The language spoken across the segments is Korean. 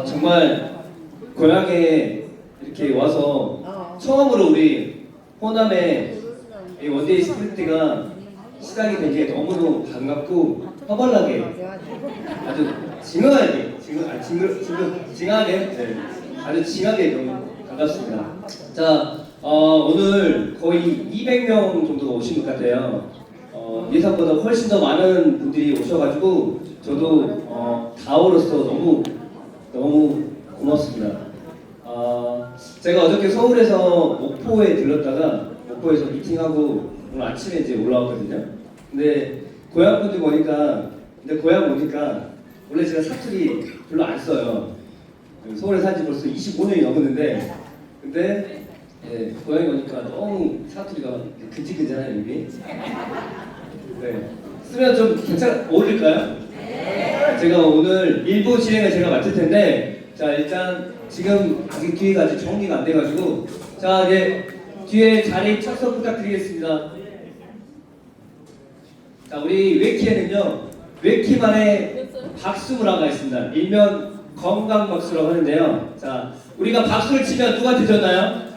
정말 고향에 이렇게 와서 처음으로 우리 호남의 이 원데이 스프린트가 시작이 된 게 너무너무 반갑고 허벌나게 아주 징하게 네, 아주 징하게 너무 반갑습니다. 자, 오늘 거의 200명 정도 오신 것 같아요. 예상보다 훨씬 더 많은 분들이 오셔가지고 저도 다오로서 너무 고맙습니다. 제가 어저께 서울에서 목포에 들렀다가 목포에서 미팅하고 오늘 아침에 이제 올라왔거든요. 근데 고향 분들 보니까 원래 제가 사투리 별로 안 써요. 서울에 산지 벌써 25년이 넘었는데 근데 고향에 오니까 너무 사투리가 근질근질하네요 입이. 네. 쓰면 좀 어울릴까요? 네. 제가 오늘 일부 진행을 제가 맡을 텐데 자 일단 지금 아직 기회가 아직 정리가 안 돼가지고 자 이제 뒤에 자리 착석 부탁드리겠습니다. 자 우리 웨키에는요 웨키만의 박수 문화가 있습니다. 일명 건강 박수라고 하는데요. 자 우리가 박수를 치면 누구한테 줬나요?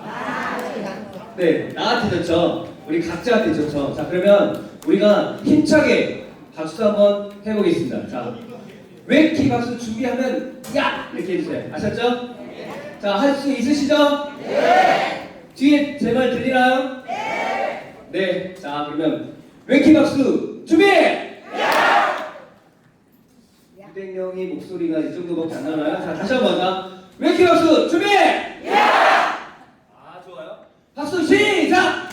네 나한테 줬죠. 우리 각자한테 줬죠. 자 그러면 우리가 힘차게 박수 한번 해보겠습니다. 자 웨키 박수 준비하면 야 이렇게 해주세요. 아셨죠? 자 할 수 있으시죠? 네. 뒤에 제 말 들리나요? 네. 네. 자 그러면 웨키 박수 준비! 야! 200명이 목소리가 이 정도밖에 안 나나요? 자 다시 한번 자 웨키 박수 준비! 야! 좋아요. 박수 시작!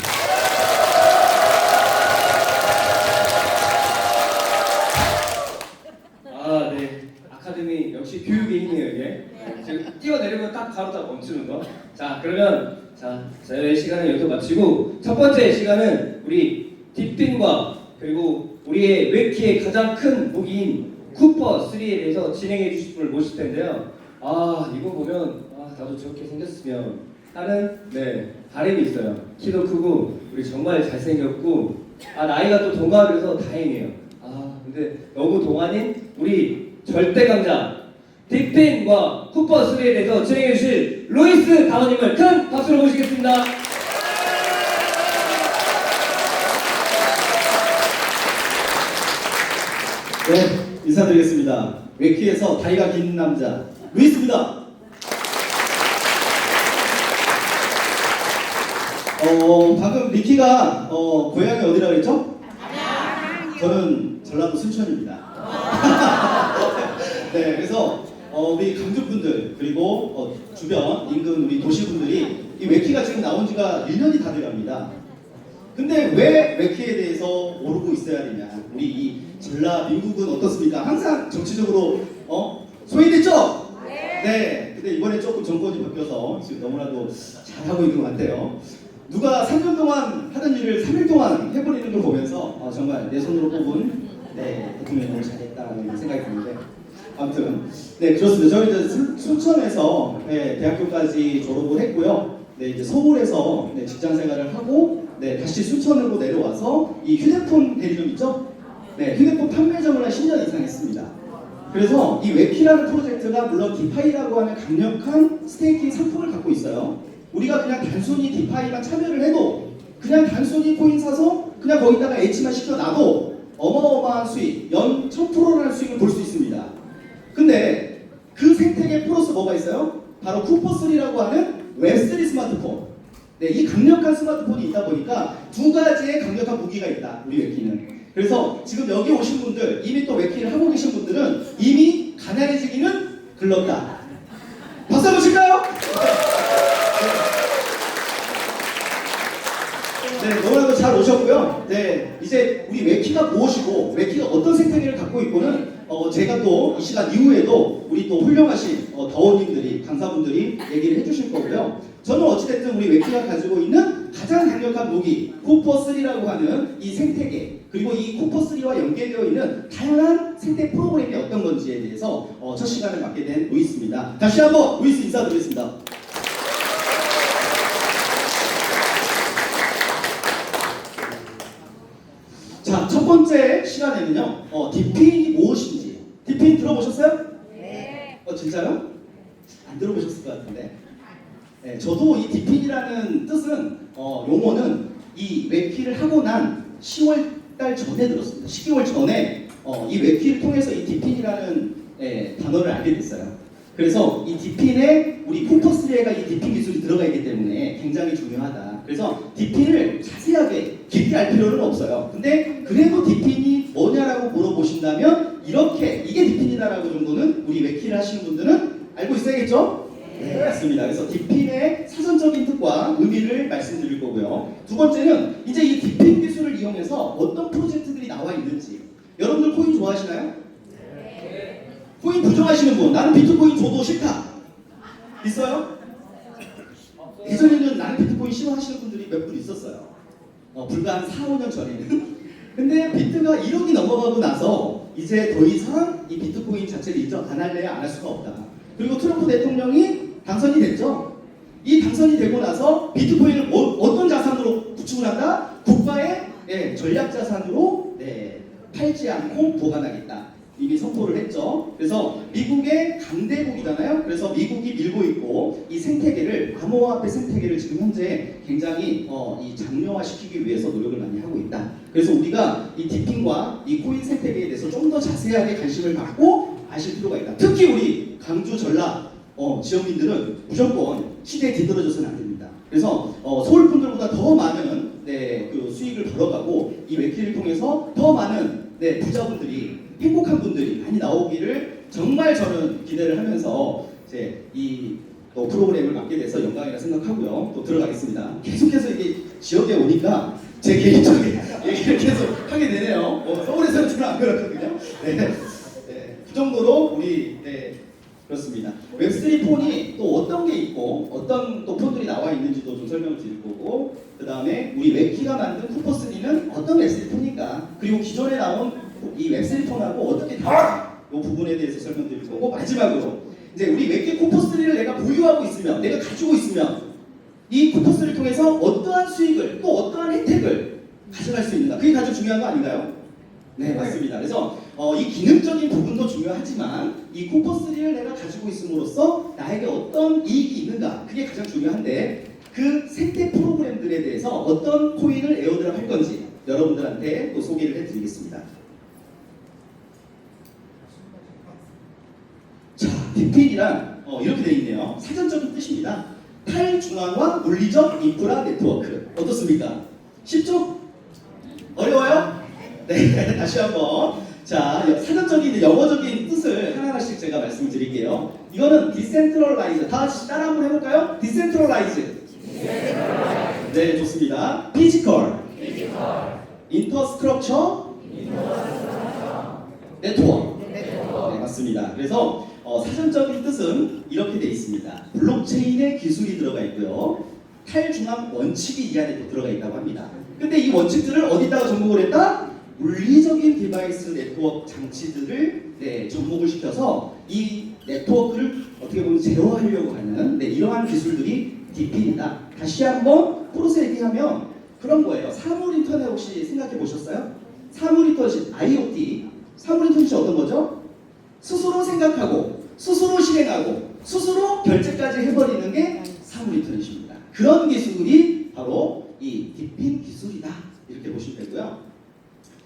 네. 아카데미 역시 교육의 힘이에요 이게. 지금 뛰어내리면 딱 바로 딱 멈추는 거. 자 그러면 저희 시간을 여기서 마치고 첫 번째 시간은 우리 딥핀과 그리고 우리의 웨키의 가장 큰 무기인 쿠퍼 3에 대해서 진행해 주실 분을 모실 텐데요. 이거 보면 나도 저렇게 생겼으면 하는 바람이 있어요. 키도 크고 우리 정말 잘생겼고 나이가 또 동갑이라서 다행이에요. 근데 너무 동안인 우리 절대 강자 딥핀과 쿠퍼 3에 대해서 진행해 주실 루이스 다원님을 큰 박수로 모시겠습니다. 네, 인사드리겠습니다. 웨키에서 다리가 긴 남자 루이스입니다. 방금 리키가 고향이 어디라고 했죠? 저는 전라도 순천입니다. 네, 그래서 우리 강주분들 그리고 주변 인근 우리 도시분들이 이 웨키가 지금 나온 지가 1년이 다 돼갑니다. 근데 왜 웨키에 대해서 모르고 있어야 되냐? 우리 이 전라 민국은 어떻습니까? 항상 정치적으로 소외됐죠? 네. 근데 이번에 조금 정권이 바뀌어서 지금 너무나도 잘하고 있는 것 같아요. 누가 3년 동안 하던 일을 3일 동안 해버리는 걸 보면서 정말 내 손으로 뽑은 대통령이 너무 잘했다는 생각이 드는데 아무튼 그렇습니다. 저는 이제 순천에서 대학교까지 졸업을 했고요. 이제 서울에서 직장 생활을 하고 다시 순천으로 내려와서 이 휴대폰 대리점 있죠? 휴대폰 판매점을 한 10년 이상 했습니다. 그래서 이 웨키라는 프로젝트가 물론 디파이라고 하는 강력한 스테이킹 상품을 갖고 있어요. 우리가 그냥 단순히 디파이만 참여를 해도 그냥 단순히 코인 사서 그냥 거기다가 H만 시켜놔도 어마어마한 수익, 연 1000%라는 수익을 볼 수 있습니다. 근데 그 생태계 플러스 뭐가 있어요? 바로 쿠퍼3라고 하는 웹3 스마트폰. 이 강력한 스마트폰이 있다 보니까 두 가지의 강력한 무기가 있다, 우리 웨키는. 그래서 지금 여기 오신 분들, 이미 또 웨키를 하고 계신 분들은 이미 가난해지기는 글렀다. 박수 한번 칠까요? 너무나도 잘 오셨고요. 이제 우리 웨키가 무엇이고 웨키가 어떤 생태계를 갖고 있고는 제가 또 이 시간 이후에도 우리 또 훌륭하신 더원님들이 강사분들이 얘기를 해주실 거고요. 저는 어찌됐든 우리 웨키가 가지고 있는 가장 강력한 무기 쿠퍼3라고 하는 이 생태계 그리고 이 쿠퍼3와 연계되어 있는 다양한 생태 프로그램이 어떤 건지에 대해서 첫 시간을 맡게 된 루이스입니다. 다시 한번 루이스 인사드리겠습니다. 자, 첫 번째 시간에는요, 딥핀이 무엇인지. 딥핀 들어보셨어요? 네. 제 진짜요? 안 들어보셨을 것 같은데. 네, 저도 이 디핀이라는 뜻은 용어는 이 웹키를 하고 난 10월 달 전에 들었습니다. 12월 전에 이 웹키를 통해서 이 디핀이라는 단어를 알게 됐어요. 그래서 이 디핀에 우리 코퍼스리에가 이 디핀 기술이 들어가 있기 때문에 굉장히 중요하다. 그래서 디핀을 자세하게 깊게 알 필요는 없어요. 근데 그래도 디핀이 뭐냐라고 물어보신다면 이렇게 이게 디핀이다라고 정도는 우리 웹키를 하시는 분들은 알고 있어야겠죠? 네, 맞습니다. 그래서 디핀의 사전적인 뜻과 의미를 말씀드릴 거고요. 두 번째는 이제 이 디핀 기술을 이용해서 어떤 프로젝트들이 나와 있는지. 여러분들 코인 좋아하시나요? 네. 코인 부정하시는 분, 나는 비트코인 줘도 싫다. 있어요? 예전에는 나는 비트코인 싫어하시는 분들이 몇 분 있었어요. 불과 한 4, 5년 전에는. 근데 비트가 1억이 넘어가고 나서 이제 더 이상 이 비트코인 자체를 인정 안 할래야 안 할 수가 없다. 그리고 트럼프 대통령이 당선이 됐죠. 이 당선이 되고 나서 비트코인을 어떤 자산으로 구축을 한다? 국가의 전략 자산으로 팔지 않고 보관하겠다. 이미 선포를 했죠. 그래서 미국의 강대국이잖아요. 그래서 미국이 밀고 있고 이 생태계를 암호화폐 생태계를 지금 현재 굉장히 이 장려화시키기 위해서 노력을 많이 하고 있다. 그래서 우리가 이 디핀과 이 코인 생태계에 대해서 좀 더 자세하게 관심을 갖고 아실 필요가 있다. 특히 우리 강주 전라 지역민들은 무조건 시대에 뒤떨어져서는 안 됩니다. 그래서 서울 분들보다 더 많은 그 수익을 벌어가고 이 웹키를 통해서 더 많은 부자분들이 행복한 분들이 많이 나오기를 정말 저는 기대를 하면서 이제 이 또 프로그램을 맡게 돼서 영광이라 생각하고요. 또 들어가겠습니다. 계속해서 이게 지역에 오니까 제 개인적인 얘기를 계속 하게 되네요. 서울에서는 저는 안 그렇거든요. 그 정도로 우리 그렇습니다. 웹3 폰이 또 어떤 게 있고 어떤 또 폰들이 나와 있는지도 좀 설명을 드릴 거고, 그 다음에 우리 웹키가 만든 쿠퍼3는 어떤 웹3 폰인가, 그리고 기존에 나온 이 웹3 폰하고 어떻게 다른지 이 부분에 대해서 설명드릴 거고, 마지막으로 이제 우리 웹키 쿠퍼3를 내가 보유하고 있으면, 내가 가지고 있으면 이 쿠퍼3를 통해서 어떠한 수익을 또 어떠한 혜택을 가져갈 수 있는가, 그게 가장 중요한 거 아닌가요? 네, 맞습니다. 그래서 이 기능적인 부분도 중요하지만 이 쿠퍼3를 내가 가지고 있음으로써 나에게 어떤 이익이 있는가, 그게 가장 중요한데, 그 생태 프로그램들에 대해서 어떤 코인을 에어드랍 할 건지 여러분들한테 또 소개를 해드리겠습니다. 자, 디핀이란 이렇게 되어 있네요. 사전적인 뜻입니다. 탈중앙화 물리적 인프라 네트워크. 어떻습니까? 쉽죠? 어려워요? 네, 다시 한번. 자, 사전적인 영어적인 뜻을 하나하나씩 제가 말씀을 드릴게요. 이거는 디센트럴라이즈. 다 같이 따라 한번 해볼까요? 디센트럴라이즈. 네, 좋습니다. 피지컬. 인터스트럭처. 네트워크. 네, 맞습니다. 그래서 사전적인 뜻은 이렇게 되어 있습니다. 블록체인의 기술이 들어가 있고요. 탈중앙 원칙이 이 안에 들어가 있다고 합니다. 근데 이 원칙들을 어디다가 접목을 했다? 물리적인 디바이스 네트워크 장치들을 접목을 시켜서 이 네트워크를 어떻게 보면 제어하려고 하는 이러한 기술들이 디핀이다. 다시 한번 풀어서 얘기하면 그런 거예요. 사물 인터넷 혹시 생각해 보셨어요? 사물 인터넷, IoT. 사물 인터넷이 어떤 거죠? 스스로 생각하고 스스로 실행하고 스스로 결제까지 해버리는 게 사물 인터넷입니다. 그런 기술이 바로 이 디핀 기술이다. 이렇게 보시면 되고요.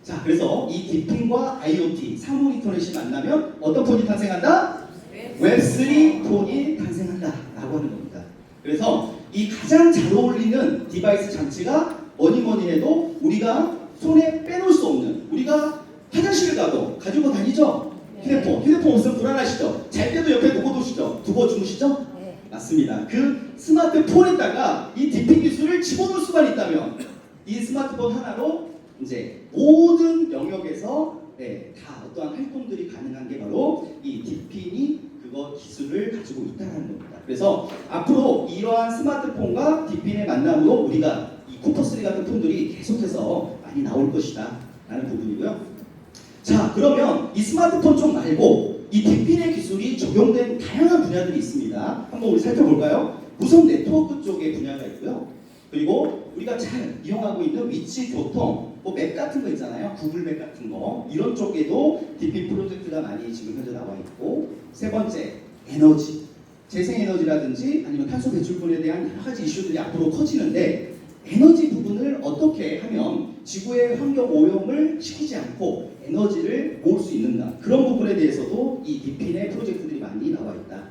자, 그래서 이 디핀과 IoT, 사물 인터넷이 만나면 어떤 폰이 탄생한다? 웹3 폰이 탄생한다 라고 하는 겁니다. 그래서 이 가장 잘 어울리는 디바이스 장치가 뭐니 해도 우리가 손에 빼놓을 수 없는, 우리가 화장실을 가도 가지고 다니죠? 휴대폰 없으면 불안하시죠? 잘 때도 옆에 두고 주무시죠? 네. 맞습니다. 그 스마트폰에다가 이 디핀 기술을 집어넣을 수만 있다면 이 스마트폰 하나로 이제 모든 영역에서 다 어떠한 활동들이 가능한 게 바로 이 디핀이 그거 기술을 가지고 있다는 겁니다. 그래서 앞으로 이러한 스마트폰과 디핀의 만남으로 우리가 이 쿠퍼3 같은 폰들이 계속해서 많이 나올 것이다 라는 부분이고요. 자, 그러면 이 스마트폰 쪽 말고 이 디핀의 기술이 적용된 다양한 분야들이 있습니다. 한번 우리 살펴볼까요? 우선 네트워크 쪽의 분야가 있고요. 그리고 우리가 잘 이용하고 있는 위치 교통, 맵 같은 거 있잖아요. 구글 맵 같은 거. 이런 쪽에도 디핀 프로젝트가 많이 지금 현재 나와 있고, 세 번째, 에너지, 재생에너지라든지 아니면 탄소 배출분에 대한 여러 가지 이슈들이 앞으로 커지는데 에너지 부분을 어떻게 하면 지구의 환경 오염을 시키지 않고 에너지를 모을 수 있는가, 그런 부분에 대해서도 이 디핀의 프로젝트들이 많이 나와 있다.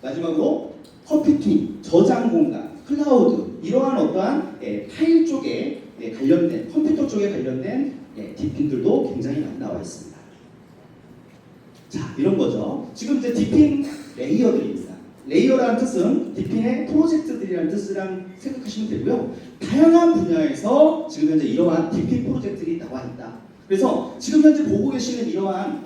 마지막으로 컴퓨팅, 저장 공간, 클라우드, 이러한 어떠한 파일 쪽에 관련된, 컴퓨터 쪽에 관련된 디핀들도 굉장히 많이 나와 있습니다. 자, 이런 거죠. 지금 이제 디핀 레이어들입니다. 레이어라는 뜻은 디핀의 프로젝트들이라는 뜻이랑 생각하시면 되고요. 다양한 분야에서 지금 현재 이러한 디핀 프로젝트들이 나와 있다. 그래서 지금 현재 보고 계시는 이러한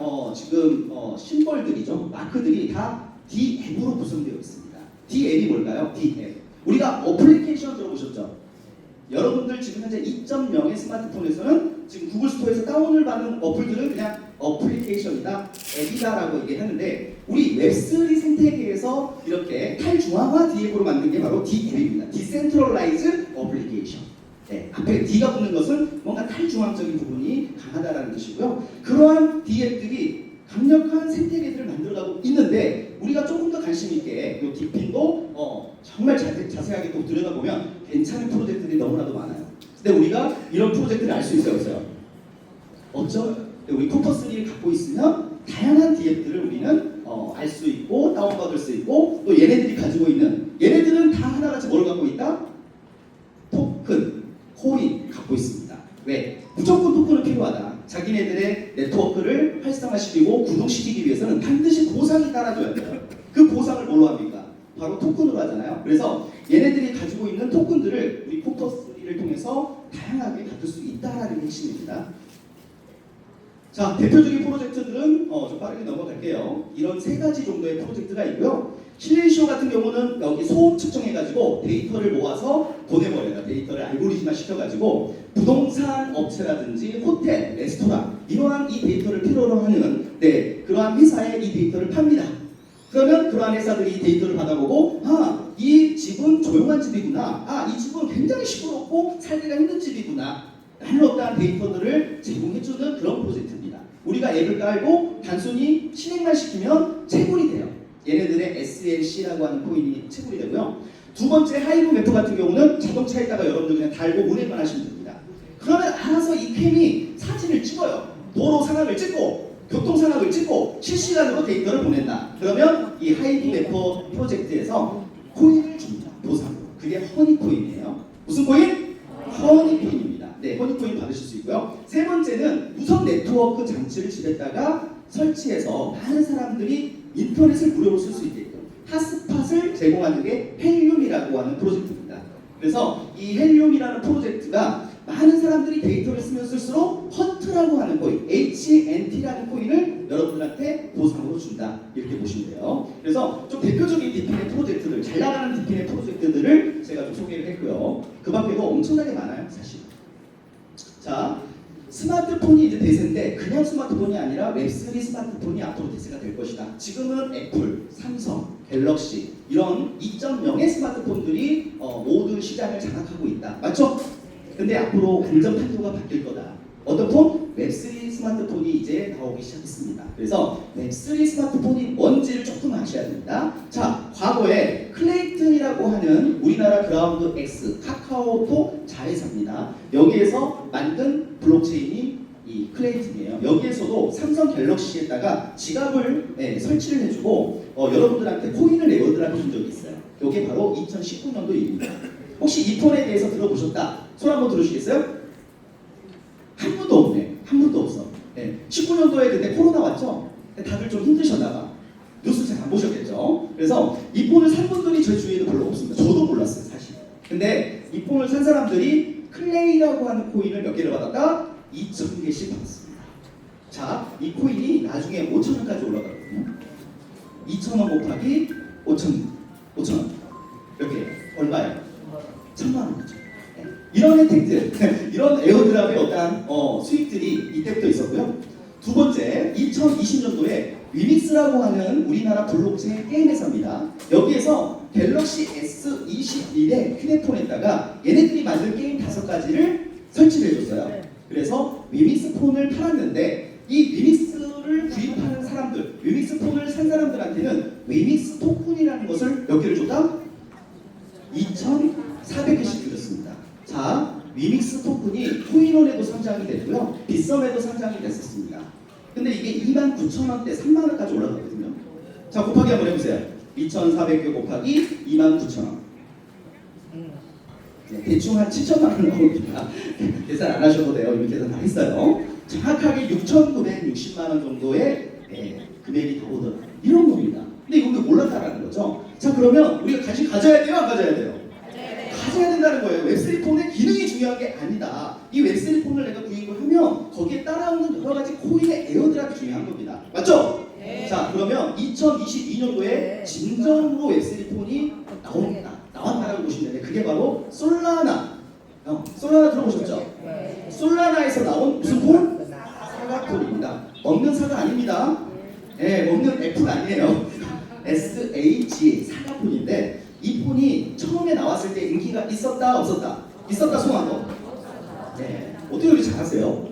심벌들이죠. 마크들이 다 D앱으로 구성되어 있습니다. D앱이 뭘까요? D앱. 우리가 어플리케이션 들어보셨죠? 여러분들 지금 현재 2.0의 스마트폰에서는 지금 구글 스토어에서 다운을 받는 어플들은 그냥 어플리케이션이다, 앱이다라고 얘기하는데, 우리 웹3 생태계에서 이렇게 탈중앙화 D앱으로 만든 게 바로 D앱입니다. 디센트럴라이즈 어플리케이션. 네, 앞에 D가 붙는 것은 뭔가 탈중앙적인 부분이 강하다라는 뜻이고요. 그러한 D앱들이 강력한 생태계들을 만들어가고 있는데, 우리가 조금 더 관심 있게 이 디핀도 정말 자세하게 또 들여다보면 괜찮은 프로젝트들이 너무나도 많아요. 근데 우리가 이런 프로젝트를 알 수 있어요, 없어요? 없죠? 우리 쿠퍼3를 갖고 있으면 다양한 디앱들을 우리는 알 수 있고 다운받을 수 있고, 또 얘네들이 가지고 있는, 얘네들은 다 하나같이 뭘 갖고 있다? 토큰, 코인 갖고 있습니다. 왜? 무조건 토큰은 필요하다. 자기네들의 네트워크를 활성화시키고 구동시키기 위해서는 반드시 보상이 따라줘야 돼요. 그 보상을 뭘로 합니까? 바로 토큰으로 하잖아요. 그래서 얘네들이 가지고 있는 토큰들을 우리 쿠퍼3를 통해서 다양하게 갖을 수 있다라는 게 핵심입니다. 자, 대표적인 프로젝트들은 좀 빠르게 넘어갈게요. 이런 세 가지 정도의 프로젝트가 있고요. 실내시오 같은 경우는 여기 소음 측정해가지고 데이터를 모아서 보내버려요. 데이터를 알고리즘화 시켜가지고 부동산 업체라든지 호텔, 레스토랑, 이러한 이 데이터를 필요로 하는 그러한 회사에 이 데이터를 팝니다. 그러면 그러한 회사들이 이 데이터를 받아보고, 이 집은 조용한 집이구나, 이 집은 굉장히 시끄럽고 살기가 힘든 집이구나 하는 어떠한 데이터들을 제공해주는 그런 프로젝트입니다. 우리가 앱을 깔고 단순히 실행만 시키면 채굴이 돼요. 얘네들의 SLC라고 하는 코인이 채굴이 되고요. 두 번째 하이브 매프 같은 경우는 자동차에다가 여러분들 그냥 달고 운행만 하시면 됩니다. 그러면 알아서 이 캠이 사진을 찍어요. 도로 상황을 찍고 교통 상황을 찍고 실시간으로 데이터를 보낸다. 그러면 이 하이브 매퍼 프로젝트에서 코인을 줍니다. 보상으로. 그게 허니 코인이에요. 무슨 코인? 허니 코인입니다. 네, 허니 코인 받으실 수 있고요. 세 번째는 무선 네트워크 장치를 집에다가 설치해서 많은 사람들이 인터넷을 무료로 쓸 수 있게끔 핫스팟을 제공하는 게 헬륨이라고 하는 프로젝트입니다. 그래서 이 헬륨이라는 프로젝트가 많은 사람들이 데이터를 쓰면 쓸수록 헌트라고 하는 코인, HNT라는 코인을 여러분들한테 보상으로 준다, 이렇게 보시면 돼요. 그래서 좀 대표적인 디핀의 프로젝트들, 잘 나가는 디핀의 프로젝트들을 제가 좀 소개를 했고요. 그 밖에도 엄청나게 많아요, 사실. 자, 스마트폰이 이제 대세인데 그냥 스마트폰이 아니라 웹3 스마트폰이 앞으로 대세가 될 것이다. 지금은 애플, 삼성, 갤럭시 이런 2.0의 스마트폰들이 모든 시장을 장악하고 있다. 맞죠? 근데 앞으로 완전 판도가 바뀔 거다. 어떤 폰? 웹3 스마트폰이 이제 나오기 시작했습니다. 그래서 웹3 스마트폰이 뭔지를 조금 아셔야 됩니다. 자, 과거에 클레이튼이라고 하는 우리나라 그라운드 X 카카오톡 자회사입니다. 여기에서 만든 블록체인이 이 클레이튼이에요. 여기에서도 삼성 갤럭시에다가 지갑을 설치를 해주고 여러분들한테 코인을 에어드랍 해준 적이 있어요. 이게 바로 2019년도 일입니다. 혹시 이 폰에 대해서 들어보셨다? 손 한번 들어주시겠어요? 한 분도 없네. 한 분도 없어. 19년도에 그때 코로나 왔죠? 다들 좀 힘드셨나봐. 뉴스 잘 안 보셨겠죠? 그래서 이 폰을 산 분들이 제 주위에도 별로 없습니다. 저도 몰랐어요, 사실. 근데 이 폰을 산 사람들이 클레이라고 하는 코인을 몇 개를 받았다? 2,000개씩 받았습니다. 자, 이 코인이 나중에 5,000원까지 올라가거든요. 2,000원 곱하기 5,000원. 몇 개? 얼마예요? 1,000만원이죠. 이런 혜택들, 이런 에어드랍의 어떠한 수익들이 이때부터 있었고요. 두 번째, 2020년도에 위믹스라고 하는 우리나라 블록체인 게임 회사입니다. 여기에서 갤럭시 S21의 휴대폰에다가 얘네들이 만든 게임 5가지를 설치를 해줬어요. 그래서 위믹스 폰을 팔았는데 이 위믹스를 이거를 구입하는 사람들, 위믹스 폰을 산 사람들한테는 위믹스 토큰이라는 것을 몇 개를 줬다? 2,400개씩 드렸습니다. 자, 위믹스 토큰이 코인원에도 상장이 됐고요. 빗썸에도 상장이 됐었습니다. 근데 이게 29,000원대 3만원까지 올라갔거든요. 자, 곱하기 한번 해보세요. 2,400개 곱하기 29,000원. 네, 대충 한 7천만 원 나옵니다. 계산 안 하셔도 돼요. 이미 계산 다 했어요. 정확하게 6,960만 원 정도의 금액이 더 오더라. 이런 겁니다. 근데 이건 몰랐다라는 거죠. 자, 그러면 우리가 관심 가져야 돼요? 안 가져야 돼요? 가져야 된다는 거예요. 웹3 폰의 기능이 중요한 게 아니다. 이 웹3 폰을 내가 구입을 하면 거기에 따라오는 여러 가지 코인의 에어드랍이 중요한 겁니다. 맞죠? 네. 자, 그러면 2022년도에 진정으로 웹3 폰이 나왔다라고 보시면 돼요. 그게 바로 솔라나. 솔라나 들어보셨죠? 네. 솔라나에서 나온 무슨 폰? 사과폰입니다. 먹는 사과 아닙니다. 네, 먹는 애플 아니에요. SHA 사과폰인데 이 폰이 처음에 나왔을 때 인기가 있었다 없었다? 있었다 송환도? 네. 어떻게 그렇게 잘하세요?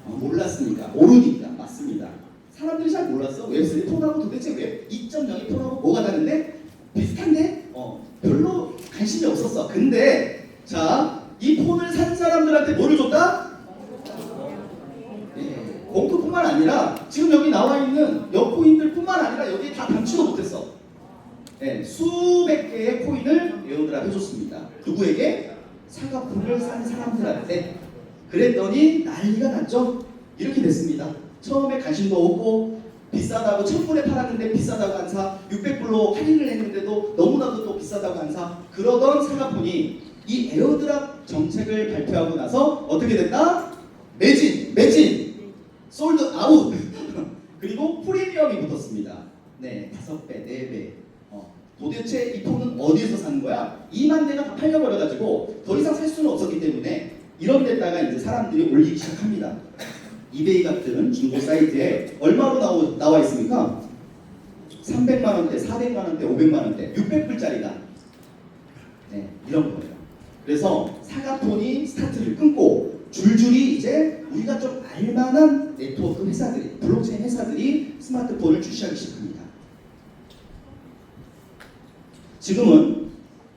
몰랐으니까 모르니까 맞습니다. 사람들이 잘 몰랐어. 웹3 폰하고 도대체 웹 2.0의 폰하고 뭐가 다른데? 비슷한데? 별로 관심이 없었어. 근데 자, 이 폰을 산 사람들한테 뭐를 줬다? 네. 공투뿐만 아니라 지금 여기 나와 있는 여코인들뿐만 아니라 여기 다 담지도 못했어. 네, 수백 개의 코인을 에어드랍 해줬습니다. 누구에게? 사과폰을 산 사람들한테. 그랬더니 난리가 났죠. 이렇게 됐습니다. 처음에 관심도 없고 비싸다고 1,000불에 팔았는데 비싸다고 한 사, 600불로 할인을 했는데도 너무나도 또 비싸다고 한 사, 그러던 사과폰이 이 에어드랍 정책을 발표하고 나서 어떻게 됐다? 매진, 솔드 아웃. 그리고 프리미엄이 붙었습니다. 네, 5배, 4배. 도대체 이 폰은 어디에서 산 거야? 2만 대가 다 팔려버려가지고 더 이상 살 수는 없었기 때문에 이런 데다가 이제 사람들이 올리기 시작합니다. 이베이 같은 중고 사이트에 얼마로 나와 있습니까? 300만 원대, 400만 원대, 500만 원대, 600불짜리가. 네, 이런 거예요. 그래서 사과폰이 스타트를 끊고 줄줄이 이제 우리가 좀 알만한 네트워크 회사들이, 블록체인 회사들이 스마트폰을 출시하기 시작합니다. 지금은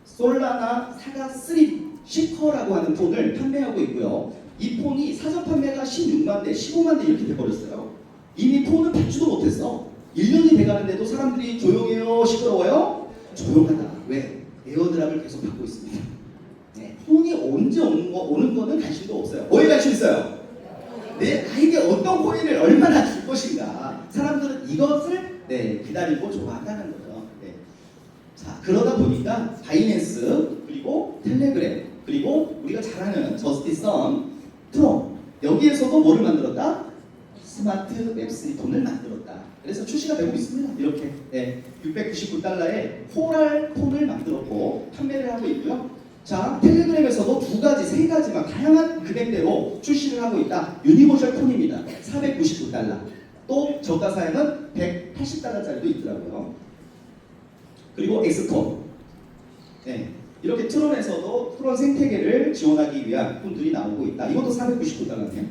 솔라나 사과3 시커라고 하는 폰을 판매하고 있고요. 이 폰이 사전 판매가 16만 대, 15만 대 이렇게 돼버렸어요. 이미 폰은 받지도 못했어. 1년이 돼가는데도 사람들이 조용해요, 시끄러워요? 조용하다. 왜? 에어드랍을 계속 받고 있습니다. 네, 폰이 언제 오는 거는 관심도 없어요. 뭐에 관심 있어요? 나에게 어떤 코인을 얼마나 줄 것인가. 사람들은 이것을 기다리고 좋아한다는 거죠. 자, 그러다 보니까 바이낸스, 그리고 텔레그램, 그리고 우리가 잘 아는 저스티선, 트럼, 여기에서도 뭐를 만들었다? 스마트 웹3 폰을 만들었다. 그래서 출시가 되고 있습니다. 이렇게 699달러에 코랄 폰을 만들었고 판매를 하고 있고요. 자, 텔레그램에서도 세 가지만 다양한 금액대로 출시를 하고 있다. 유니버셜 폰입니다. 499달러. 또 저가 사양은 180달러짜리도 있더라고요. 그리고 엑스톤. 네, 이렇게 트론에서도 트론 생태계를 지원하기 위한 폰들이 나오고 있다. 이것도 499달러네요.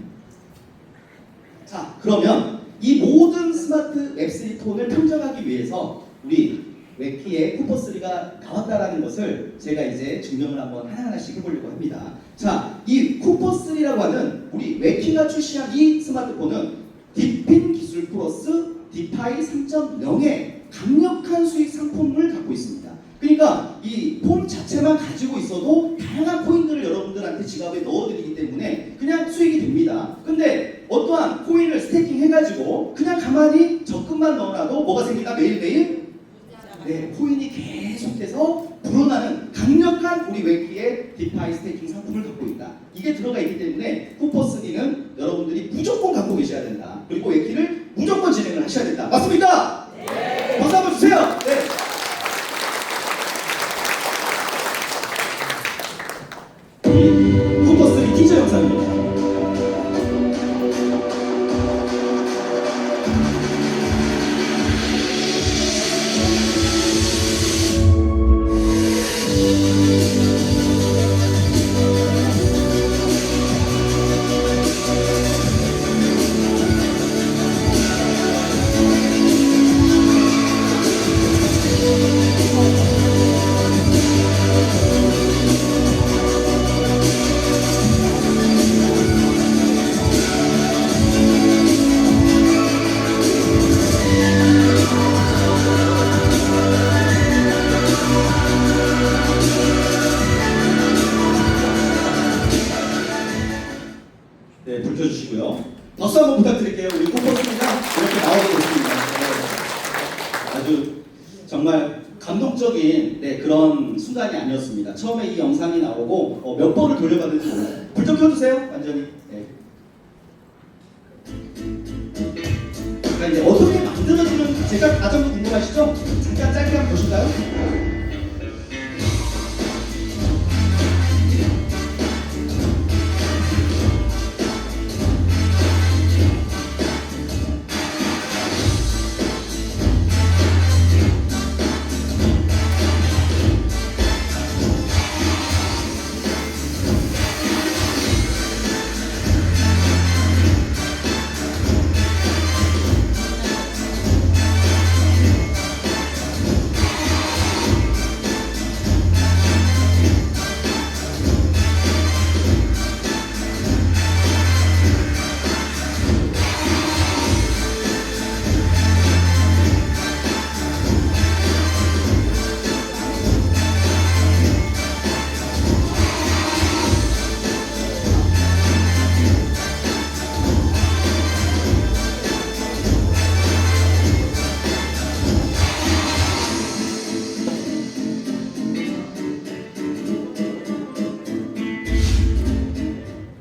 자, 그러면 이 모든 스마트 웹3 폰을 평정하기 위해서 우리 웹키의 쿠퍼3가 나왔다라는 것을 제가 이제 증명을 한번 하나하나씩 해보려고 합니다. 자, 이 쿠퍼3라고 하는 우리 웹키가 출시한 이 스마트폰은 디핀 기술 플러스 디파이 3.0의 강력한 수익 상품을 갖고 있습니다. 그러니까 이 폰 자체만 가지고 있어도 다양한 코인들을 여러분들한테 지갑에 넣어드리기 때문에 그냥 수익이 됩니다. 근데 어떠한 코인을 스테이킹 해가지고 그냥 가만히 적금만 넣어놔도 뭐가 생긴다? 매일매일? 네, 코인이 계속해서 불어나는 강력한 우리 웹키의 디파이 스테이킹 상품을 갖고 있다. 이게 들어가 있기 때문에 쿠퍼3는 여러분들이 무조건 갖고 계셔야 된다. 그리고 웹키를 무조건 진행을 하셔야 된다. 맞습니까? 네. 박수 한번 주세요. 네. 쿠퍼3 티저 영상입니다. 정말 감동적인 그런 순간이 아니었습니다. 처음에 이 영상이 나오고 몇 번을 돌려봤는지 몰라요. 불 좀 켜주세요. 완전히. 네. 자, 이제 어떻게 만들어지는 제작 과정도 궁금하시죠? 잠깐 짧게 한번 보실까요?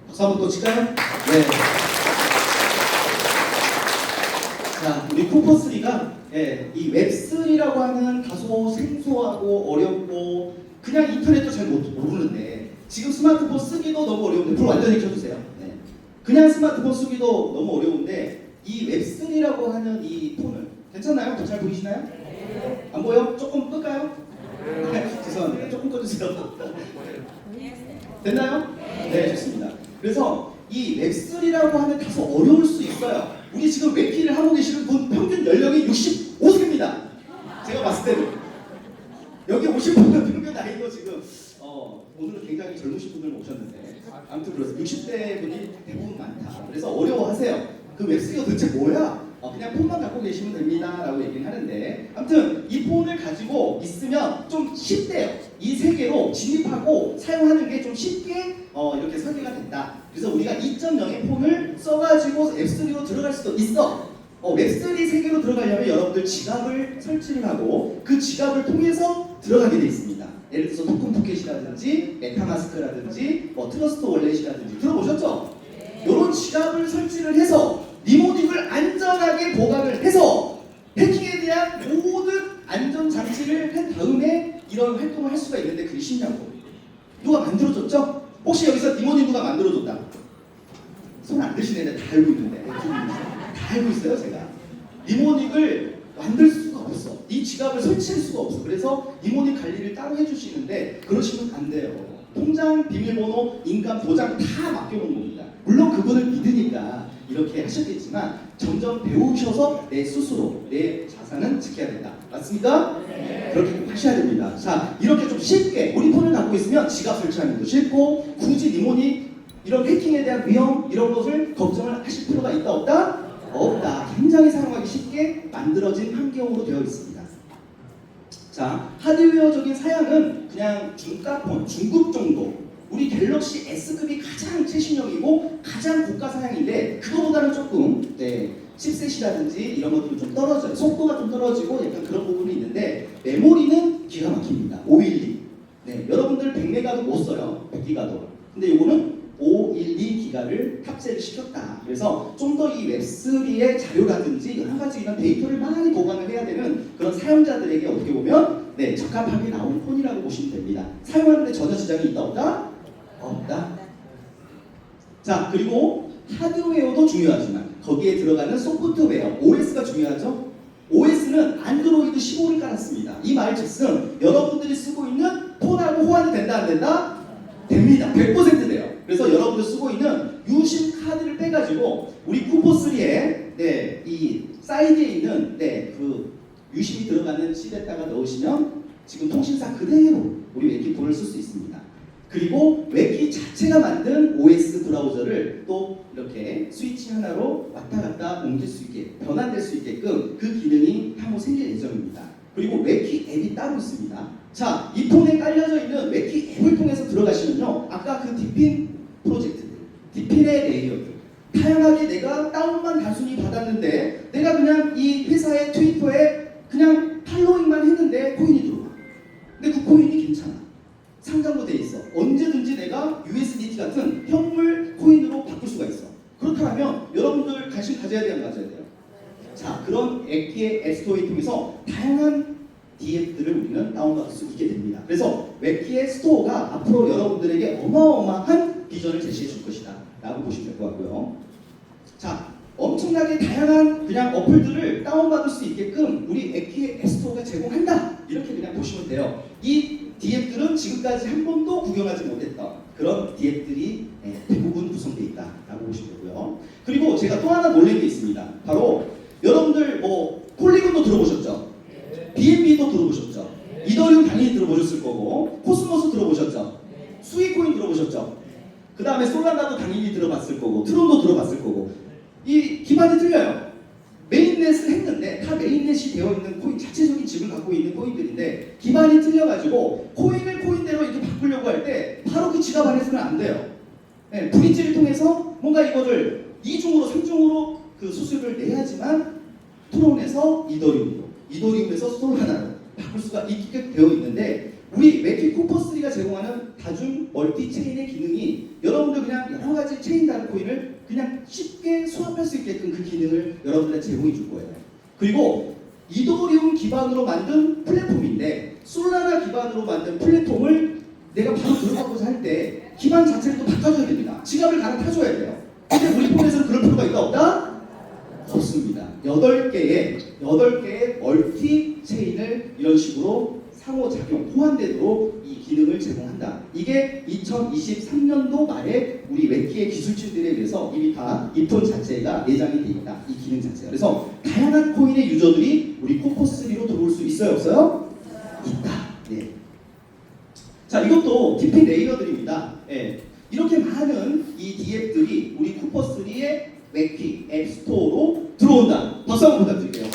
박수 한번 또 칠까요? 네. 자, 우리 쿠퍼3가 이 웹3라고 하는 다소 생소하고 어렵고 그냥 인터넷도 잘 모르는데 지금 스마트폰 쓰기도 너무 어려운데 불 완전히 켜주세요. 네. 그냥 스마트폰 쓰기도 너무 어려운데 이 웹3라고 하는 이 폰을 괜찮나요? 잘 보이시나요? 안 보여? 조금 끌까요? 죄송합니다. 조금 꺼주세요. 됐나요? 네, 좋습니다. 그래서 이 웹3라고 하면 다소 어려울 수 있어요. 우리 지금 웹키를 하고 계시는 분 평균 연령이 65세입니다. 제가 봤을 때는 여기 오신 분은 평균 나이도 지금 오늘은 굉장히 젊으신 분들 오셨는데 아무튼 그렇습니다. 60대 분이 대부분 많다. 그래서 어려워하세요. 그 웹3가 도대체 뭐야? 그냥 폰만 갖고 계시면 됩니다 라고 얘기를 하는데 아무튼 이 폰을 가지고 있으면 좀 쉽대요. 이 세계로 진입하고 사용하는 게 좀 쉽게 이렇게 설계가 된다. 그래서 우리가 2.0의 폰을 써가지고 웹3로 들어갈 수도 있어. 웹3 세계로 들어가려면 여러분들 지갑을 설치를 하고 그 지갑을 통해서 들어가게 돼 있습니다. 예를 들어서 토큰 포켓이라든지 메타마스크라든지 트러스트 월렛이라든지 들어보셨죠? 이런 지갑을 설치를 해서 니모닉을 안전하게 보관을 해서 해킹에 대한 모든 안전장치를 한 다음에 이런 활동을 할 수가 있는데 그게 쉽냐고. 누가 만들어줬죠? 혹시 여기서 니모닉 누가 만들어줬다? 손 안 드시네. 다 알고 있는데. 다 알고 있어요 제가. 니모닉을 만들 수가 없어. 이 지갑을 설치할 수가 없어. 그래서 니모닉 관리를 따로 해주시는데 그러시면 안 돼요. 통장, 비밀번호, 인감, 도장 다 맡겨놓은 겁니다. 물론 그분을 믿으니까 이렇게 하셨겠지만 점점 배우셔서 내 스스로 내 자산은 지켜야 된다. 맞습니까? 네. 그렇게 꼭 하셔야 됩니다. 자, 이렇게 좀 쉽게 우리 폰을 갖고 있으면 지갑 설치하는 것도 쉽고 굳이 니모닉 이런 해킹에 대한 위험 이런 것을 걱정을 하실 필요가 있다 없다? 없다. 굉장히 사용하기 쉽게 만들어진 환경으로 되어 있습니다. 자, 하드웨어적인 사양은 그냥 중가폰, 중급 정도. 우리 갤럭시 S급이 가장 최신형이고 가장 고가 사양인데 그거보다는 조금 칩셋이라든지 이런 것들은 좀 떨어져요. 속도가 좀 떨어지고 약간 그런 부분이 있는데 메모리는 기가 막힙니다. 512. 네, 여러분들 100메가도 못 써요. 100기가도. 근데 이거는 512기가를 탑재를 시켰다. 그래서 좀 더 이 웹3의 자료라든지 여러 가지 이런 데이터를 많이 보관을 해야 되는 그런 사용자들에게 어떻게 보면 적합하게 나온 폰이라고 보시면 됩니다. 사용하는데 전혀 지장이 있다 없다? 없다. 자, 그리고 하드웨어도 중요하지만 거기에 들어가는 소프트웨어, OS가 중요하죠. OS는 안드로이드 15를 깔았습니다. 이 말즉슨 여러분들이 쓰고 있는 폰하고 호환이 된다 안 된다? 됩니다. 100% 돼요. 그래서 여러분들 쓰고 있는 유심 카드를 빼가지고 우리 쿠퍼3에 이 사이드에 있는 그 유심이 들어가는 칩에다가 넣으시면 지금 통신사 그대로 우리 웹키폰을 쓸 수 있습니다. 그리고 웹키 자체가 만든 OS 브라우저를 또 이렇게 스위치 하나로 왔다 갔다 옮길 수 있게 변환될 수 있게끔 그 기능이 향후 생길 예정입니다. 그리고 웹키 앱이 따로 있습니다. 자, 이 폰에 깔려져 있는 웹키 앱을 통해서 들어가시면요, 아까 그 디핀 프로젝트들, 디핀의 레이어들, 다양하게 내가 다운만 단순히 받았는데 내가 그냥 이 회사의 트위터에 그냥 팔로잉만 했는데 통해서 다양한 DF들을 우리는 다운받을 수 있게 됩니다. 그래서 웹키의 스토어가 앞으로 여러분들에게 어마어마한 비전을 제시해 줄 것이다 라고 보시면 될 것 같고요. 자, 엄청나게 다양한 그냥 어플들을 다운받을 수 있게끔 우리 웹키의 앱스토어가 제공한다 이렇게 그냥 보시면 돼요. 이 DF들은 지금까지 한 번도 구경하지 못했던 그런 DF들이 대부분 구성되어 있다라고 보시면 되고요. 그리고 제가 또 하나 놀란 게 있습니다. 바로 여러분들 뭐 폴리곤도 들어보셨죠? BNB도 들어보셨죠? 이더리움 당연히 들어보셨을 거고 코스모스 들어보셨죠? 스위코인 들어보셨죠? 그 다음에 솔라나도 당연히 들어봤을 거고 트론도 들어봤을 거고 이 기반이 틀려요. 메인넷을 했는데 다 메인넷이 되어 있는 코인 자체적인 칩을 갖고 있는 코인들인데 기반이 틀려가지고 코인을 코인대로 이렇게 바꾸려고 할 때 바로 그 지갑 안에서는 안 돼요. 네, 브릿지를 통해서 뭔가 이거를 2중으로 3중으로 그 수수료를 내야지만 트론에서 이더리움에서 솔라나로 바꿀 수가 있게 되어 있는데 우리 웹키 쿠퍼3가 제공하는 다중 멀티 체인의 기능이 여러분들 그냥 여러 가지 체인 다른 코인을 그냥 쉽게 수합할 수 있게끔 그 기능을 여러분들한테 제공해 줄 거예요. 그리고 이더리움 기반으로 만든 플랫폼인데 솔라나 기반으로 만든 플랫폼을 내가 바로 들어가고자 할 때 기반 자체를 또 바꿔줘야 됩니다. 지갑을 갈아타줘야 돼요. 근데 우리 폰에서는 그럴 필요가 있다 없다? 없습니다. 8개의 멀티 체인을 이런 식으로 상호작용, 호환되도록 이 기능을 제공한다. 이게 2023년도 말에 우리 웹키의 기술진들에 의해서 이미 다 이 폰 자체가 내장이 되어 있다. 이 기능 자체가. 그래서 다양한 코인의 유저들이 우리 코퍼3로 들어올 수 있어요? 없어요? 있다. 네. 자, 이것도 TP 레이어들입니다. 네. 이렇게 많은 이 DF들이 우리 쿠퍼3의 웹키 앱스토어로 들어온다. 박수 한번 부탁드릴게요. 네.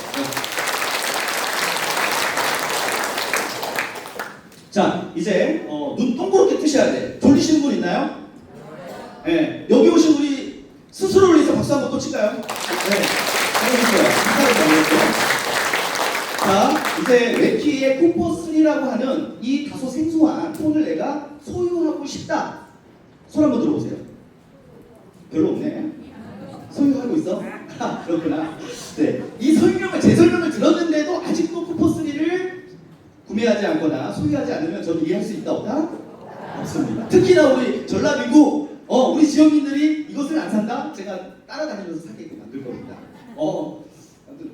자, 이제 눈 동그랗게 뜨셔야 돼. 졸리시는 분 있나요? 네. 여기 오신 우리 스스로를 위해서 박수 한번 또 칠까요? 네. 잘해주세요. 자, 이제 웹키의 쿠퍼3라고 하는 이 다소 생소한 폰을 내가 소유하고 싶다. 손 한번 들어보세요. 별로 없네. 소유하고 있어? 아, 그렇구나. 네. 이 제 설명을 들었는데도 아직도 쿠퍼3를 구매하지 않거나 소유하지 않으면 저는 이해할 수 있다 없다? 없습니다. 특히나 우리 전라민구 우리 지역민들이 이것을 안 산다? 제가 따라다니면서 사게끔 만들 겁니다.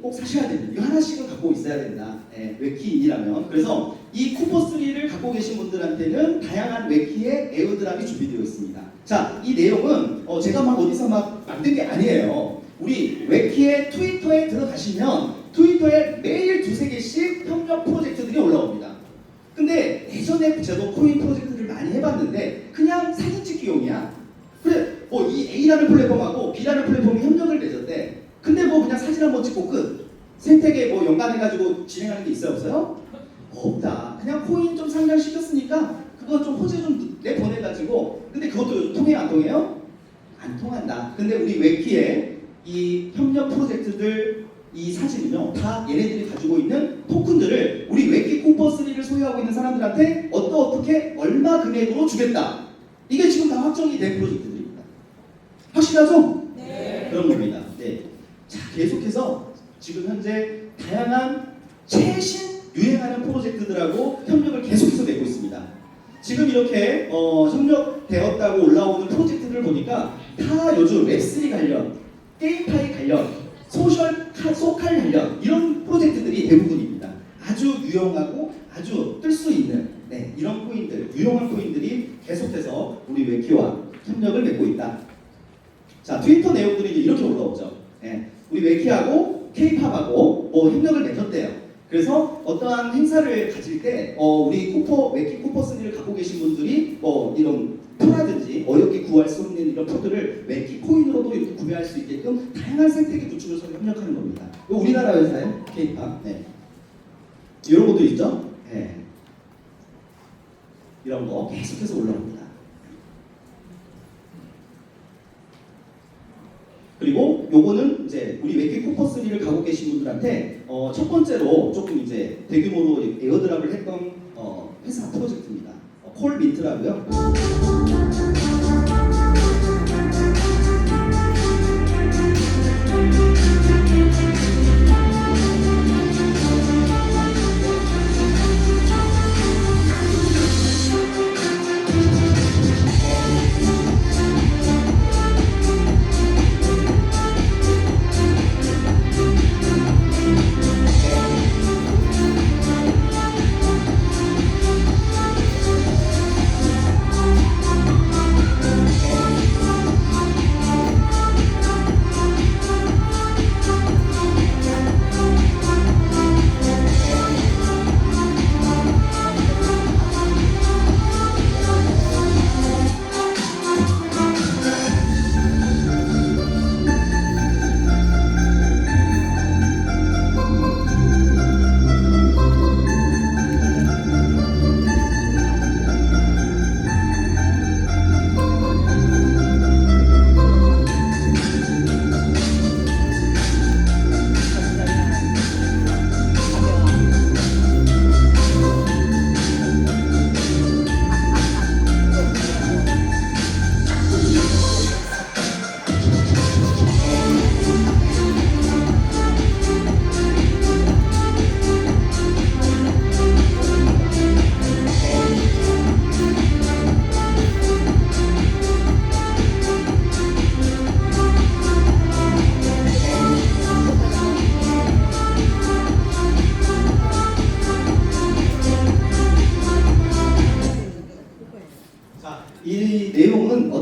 꼭 사셔야 됩니다. 이거 하나씩은 갖고 있어야 된다. 웹키인이라면. 그래서 이 쿠퍼3를 갖고 계신 분들한테는 다양한 웹키의 에어드랍이 준비되어 있습니다. 자, 이 내용은 제가 막 어디서 막 만든 게 아니에요. 우리 웹키의 트위터에 들어가시면 트위터에 매일 2-3개씩 협력 프로젝트들이 올라옵니다. 근데 예전에 저도 코인 프로젝트를 많이 해봤는데 그냥 사진 찍기용이야. 그래, 이 A라는 플랫폼하고 B라는 플랫폼이 협력을 맺었대. 근데 그냥 사진 한번 찍고 끝. 생태계 연관해가지고 진행하는 게 있어요, 없어요? 없다. 그냥 코인 좀 상장시켰으니까 그거 좀 호재 좀 내보내가지고 근데 그것도 통해요, 안 통해요? 안 통한다. 근데 우리 웹키의 이 협력 프로젝트들 이 사진은요, 다 얘네들이 가지고 있는 토큰들을 우리 웹키 쿠퍼3를 소유하고 있는 사람들한테 어떻게 얼마 금액으로 주겠다. 이게 지금 다 확정이 된 프로젝트들입니다. 확실하죠? 네. 그런 겁니다. 네. 자, 계속해서 지금 현재 다양한 최신 유행하는 프로젝트들하고 협력을 계속해서 맺고 있습니다. 지금 이렇게 협력되었다고 올라오는 프로젝트들을 보니까 다 요즘 웹3 관련, 게임파이 관련, 소칼 관련 이런 프로젝트들이 대부분입니다. 아주 유용하고 아주 뜰 수 있는 이런 코인들, 유용한 코인들이 계속해서 우리 웹키와 협력을 맺고 있다. 자, 트위터 내용들이 이제 이렇게 올라오죠. 우리 웹키하고 K-팝하고 협력을 맺었대요. 그래서 어떠한 행사를 가질 때 우리 웹키 쿠퍼3를 갖고 계신 분들이 이런 표라든지 어렵게 구할 수 없는 이런 표들을 웹키 코인으로도 이렇게 구매할 수 있게끔 다양한 생태계 구축을 서로 협력하는 겁니다. 이거 우리나라 회사예요, K-팝. 이런 것도 있죠. 이런 거 계속해서 올라옵니다. 그리고 요거는 이제 우리 웹키 쿠퍼3를 갖고 계신 분들한테 첫 번째로 조금 이제 대규모로 에어드랍을 했던 회사 프로젝트입니다. 콜민트라고요.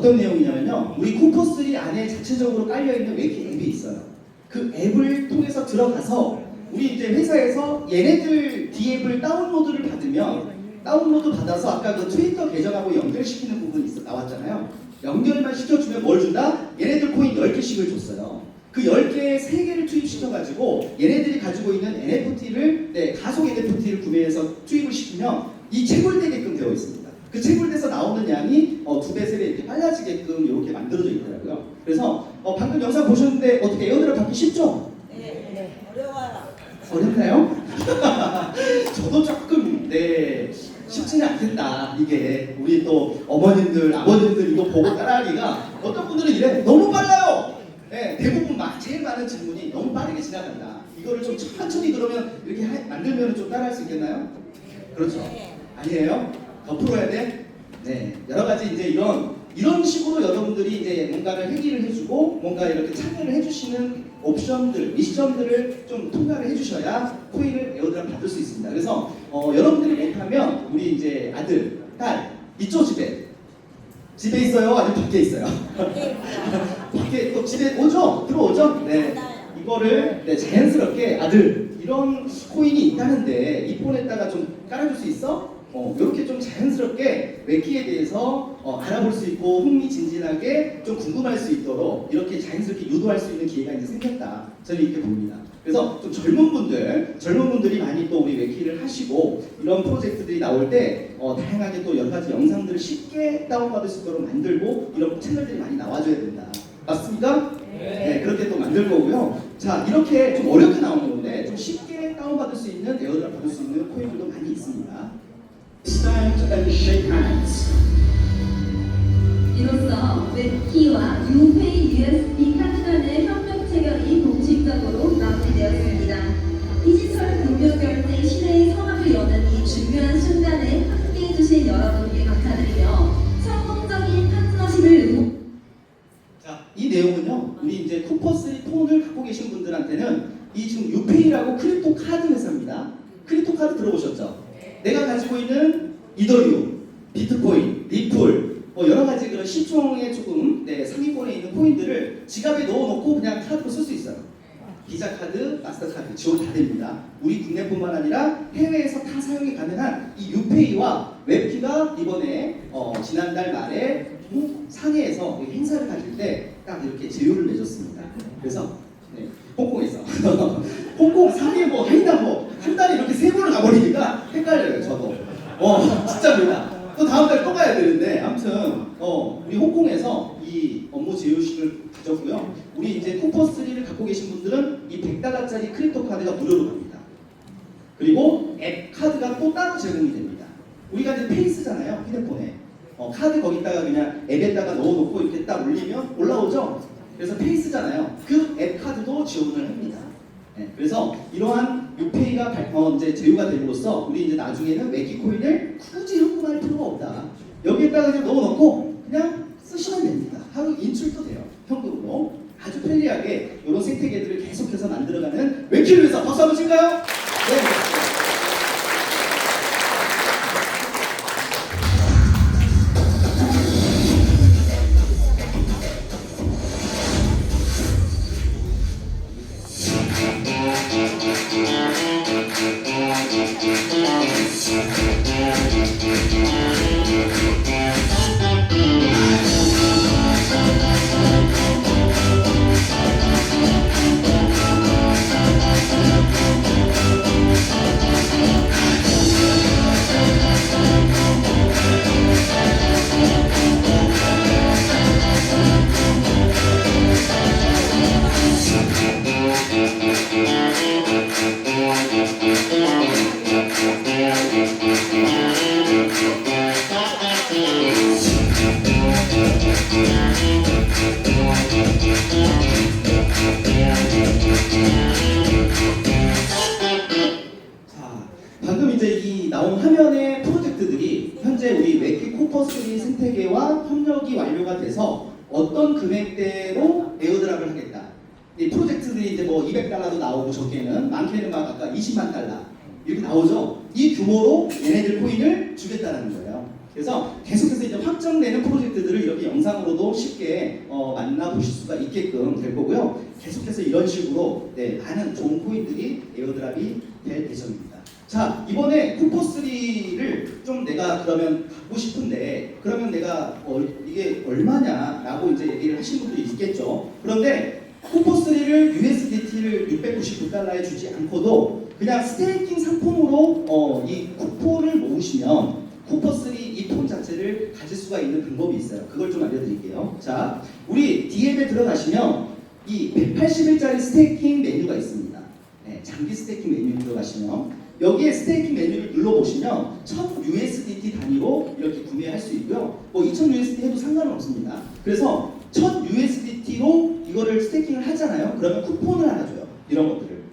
어떤 내용이냐면요. 우리 쿠퍼3 안에 자체적으로 깔려있는 웨키 앱이 있어요. 그 앱을 통해서 들어가서 우리 이제 회사에서 얘네들 D앱을 다운로드를 받으면 다운로드 받아서 아까 그 트위터 계정하고 연결시키는 부분이 나왔잖아요. 연결만 시켜주면 뭘 준다? 얘네들 코인 10개씩을 줬어요. 그 10개에 3개를 투입시켜가지고 얘네들이 가지고 있는 NFT를 가속 NFT를 구매해서 투입을 시키면 이 채굴되게끔 되어 있습니다. 그 채굴돼서 나오는 양이 2배, 3배 이렇게 빨라지게끔 이렇게 만들어져 있더라고요. 그래서 방금 영상 보셨는데 어떻게 에어드랍 받기 쉽죠? 네, 어려워요. 어렵나요? 저도 조금 쉽지는 않겠다. 이게 우리 또 어머님들, 아버님들 이거 보고 따라하기가 어떤 분들은 이래 너무 빨라요. 네, 대부분 제일 많은 질문이 너무 빠르게 지나간다. 이거를 좀 천천히 그러면 이렇게 만들면 좀 따라할 수 있겠나요? 그렇죠. 네. 아니에요? 더 풀어야 돼? 네. 여러 가지 이제 이런 식으로 여러분들이 이제 뭔가를 회귀를 해주고 뭔가 이렇게 참여를 해주시는 옵션들, 미션들을 좀 통과를 해주셔야 코인을 에어드랍 받을 수 있습니다. 그래서 여러분들이 못하면 우리 이제 아들, 딸 있죠 집에 있어요? 아니면 밖에 있어요? 밖에 또 집에 오죠? 들어오죠? 네. 이거를 자연스럽게 아들 이런 코인이 있다는데 이 폰에다가 좀 깔아줄 수 있어? 이렇게 좀 자연스럽게 웨키에 대해서 알아볼 수 있고 흥미진진하게 좀 궁금할 수 있도록 이렇게 자연스럽게 유도할 수 있는 기회가 이제 생겼다. 저는 이렇게 봅니다. 그래서 좀 젊은 분들이 많이 또 우리 웨키를 하시고 이런 프로젝트들이 나올 때 다양하게 또 여러 가지 영상들을 쉽게 다운받을 수 있도록 만들고 이런 채널들이 많이 나와줘야 된다. 맞습니까? 네, 그렇게 또 만들 거고요. 자, 이렇게 좀 어렵게 나오는 건데 좀 쉽게 다운받을 수 있는 에어드랍 받을 수 있는 코인들도 많이 있습니다. Stand and shake hands. 이로써 웹키와 유페이 USB 카드 간의 협력 체결이 공식적으로 마무리되었습니다. 디지털 금융 결제 시대의 성함을 여는 이 중요한 순간에 함께해주신 여러분께 감사드리며 성공적인 파트너십을 응원. 자, 이 내용은요. 우리 이제 쿠퍼3 폰을 갖고 계신 분들한테는 이 지금 유페이라고 크립토 카드 회사입니다. 크립토 카드 들어보셨죠? 내가 가지고 있는 이더리움, 비트코인, 리플 여러 가지 그런 시총에 조금 상위권에 있는 코인들을 지갑에 넣어놓고 그냥 카드로 쓸 수 있어요. 비자 카드, 마스터카드 지원 다 됩니다. 우리 국내뿐만 아니라 해외에서 다 사용이 가능한 이 유페이와 웹키가 이번에 지난달 말에 상해에서 행사를 가질 때 딱 이렇게 제휴를 맺었습니다. 그래서 홍콩에서 홍콩 상해 하이나 한 달에 이렇게 3번을 가버리니까 헷갈려요 저도. 진짜입니다. 또 다음 달 또 가야 되는데 아무튼 우리 홍콩에서 이 업무 제휴식을 가졌고요. 우리 이제 쿠퍼3를 갖고 계신 분들은 이 $100짜리 크립토 카드가 무료로 갑니다. 그리고 앱 카드가 또 따로 제공이 됩니다. 우리가 이제 페이스잖아요 휴대폰에. 카드 거기다가 그냥 앱에다가 넣어놓고 이렇게 딱 올리면 올라오죠. 그래서 페이스잖아요. 그 앱 카드도 지원을 합니다. 네, 그래서 이러한 유페이가 이제 제휴가 됨으로써 우리 이제 나중에는 웨키 코인을 굳이 현금화할 필요가 없다. 여기에다가 그냥 넣어놓고 그냥 쓰시면 됩니다. 하루 인출도 돼요. 현금으로. 아주 편리하게 이런 생태계들을 계속해서 만들어가는 웨키를 위해서 박수 한번 칠까요? 네. 방금 이제 이 나온 화면의 프로젝트들이 현재 우리 웨키 쿠퍼3 생태계와 협력이 완료가 돼서 어떤 금액대로 에어드랍을 하겠다. 이 프로젝트들이 이제 $200도 나오고 적게는 많게는 막 아까 $20만 이렇게 나오죠. 이 규모로 얘네들 코인을 주겠다는 거예요. 그래서 계속해서 이제 확정되는 프로젝트들을 이렇게 영상으로도 쉽게 만나보실 수가 있게끔 될 거고요. 계속해서 이런 식으로 많은 좋은 코인들이 에어드랍이 될 예정입니다. 자, 이번에 쿠퍼3를 좀 내가 그러면 갖고 싶은데 그러면 내가 이게 얼마냐라고 이제 얘기를 하신 분들이 있겠죠. 그런데 쿠퍼3를 USDT를 699달러에 주지 않고도 그냥 스테이킹 상품으로 이 쿠폰을 모으시면 쿠퍼3 이 폰 자체를 가질 수가 있는 방법이 있어요. 그걸 좀 알려드릴게요. 자, 우리 DM에 들어가시면 이 180일짜리 스테이킹 메뉴가 있습니다. 네, 장기 스테이킹 메뉴에 들어가시면 여기에 스테이킹 메뉴를 눌러보시면 1000 USDT 단위로 이렇게 구매할 수 있고요. 뭐 2000 USDT 해도 상관은 없습니다. 그래서 1000 USDT로 이거를 스테이킹을 하잖아요. 그러면 쿠폰을 하나 줘요. 이런 것들을.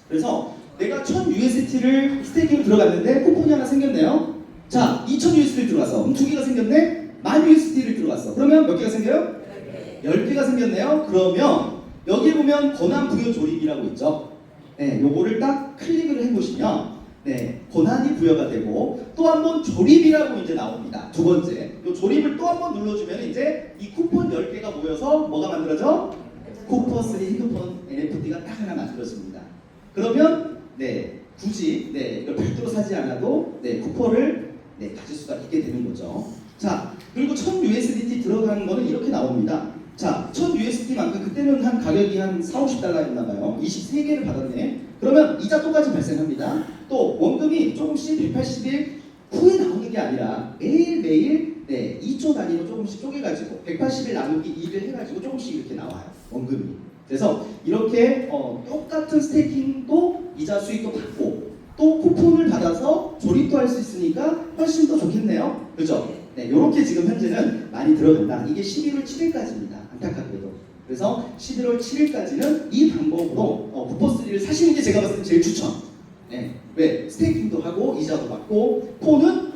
그래서 내가 1000 USDT를 스테이킹을 들어갔는데 쿠폰이 하나 생겼네요. 자, 2000 USDT 들어갔어. 그럼 2개가 생겼네? 10,000 USDT를 들어갔어. 그러면 몇 개가 생겨요? 10개가 생겼네요. 그러면 여기 보면 권한 부여 조립이라고 있죠. 네, 요거를 딱 클릭을 해보시면 권한이 부여가 되고 또 한 번 조립이라고 이제 나옵니다. 두 번째. 요 조립을 또 한 번 눌러주면 이제 이 쿠폰 10개가 모여서 뭐가 만들어져? 쿠퍼3 핸드폰 NFT가 딱 하나 만들어집니다. 그러면 굳이 이걸 별도로 사지 않아도 쿠퍼를 가질 수가 있게 되는 거죠. 자, 그리고 1000 USDT 들어가는 거는 이렇게 나옵니다. 자, 1000 USDT만큼 그때는 한 가격이 한 4, 50달러였나 봐요. 23개를 받았네. 그러면 이자 똑같이 발생합니다. 또 원금이 조금씩 180일 후에 나오는 게 아니라 매일매일 2조 단위로 조금씩 쪼개가지고 180일 나누기 2를 해가지고 조금씩 이렇게 나와요. 원금이. 그래서 이렇게 똑같은 스테이킹도 이자 수익도 받고 또 쿠폰을 받아서 조립도 할 수 있으니까 훨씬 더 좋겠네요. 그죠? 이렇게 지금 현재는 많이 들어간다. 이게 11월 7일까지입니다. 안타깝게도. 그래서 11월 7일까지는 이 방법으로 쿠퍼3를 사시는 게 제가 봤을 때 제일 추천. 왜? 스테이킹도 하고 이자도 받고 폰은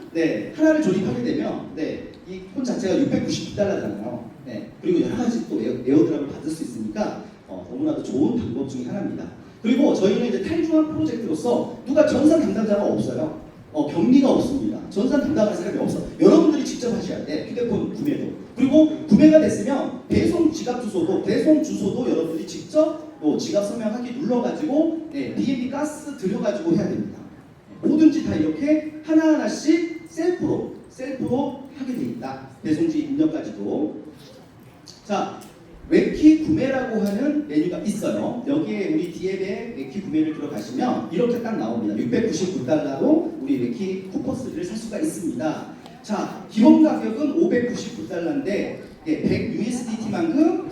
하나를 조립하게 되면 이 폰 자체가 699달러잖아요. 그리고 여러 가지 또 에어드랍을 받을 수 있으니까 너무나도 좋은 방법 중에 하나입니다. 그리고 저희는 이제 탈중앙 프로젝트로서 누가 전산 담당자가 없어요. 경리가 없습니다. 전산 담당할 사람이 없어. 여러분들이 직접 하셔야 돼. 휴대폰 구매도. 그리고 구매가 됐으면 배송 지갑 주소도 여러분들이 직접 지갑 서명하기 눌러가지고 BNB 가스 들여가지고 해야 됩니다. 뭐든지 다 이렇게 하나하나씩 셀프로 하게 돼 있다. 배송지 입력까지도. 자, 웹키 구매라고 하는 메뉴가 있어요. 여기에 우리 DM에 웹키 구매를 들어가시면 이렇게 딱 나옵니다. 699달러로 우리 웹키 쿠퍼3를 살 수가 있습니다. 자, 기본 가격은 599달러인데 100 USDT만큼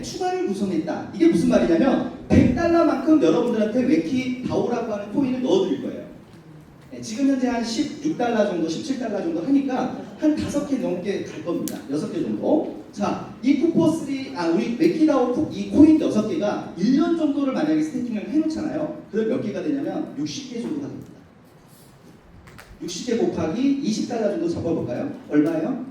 추가를 구성했다. 이게 무슨 말이냐면 100달러만큼 여러분들한테 웹키 다오라고 하는 코인을 넣어드릴 거예요. 지금 현재 한 16달러 정도, 17달러 정도 하니까 한 5개 넘게 갈 겁니다. 6개 정도. 자, 이 쿠퍼3, 우리 웹키다오 이 코인 6개가 1년 정도를 만약에 스테이킹을 해놓잖아요. 그럼 몇 개가 되냐면 60개 정도가 됩니다. 60개 곱하기 20달러 정도 적어볼까요? 얼마예요?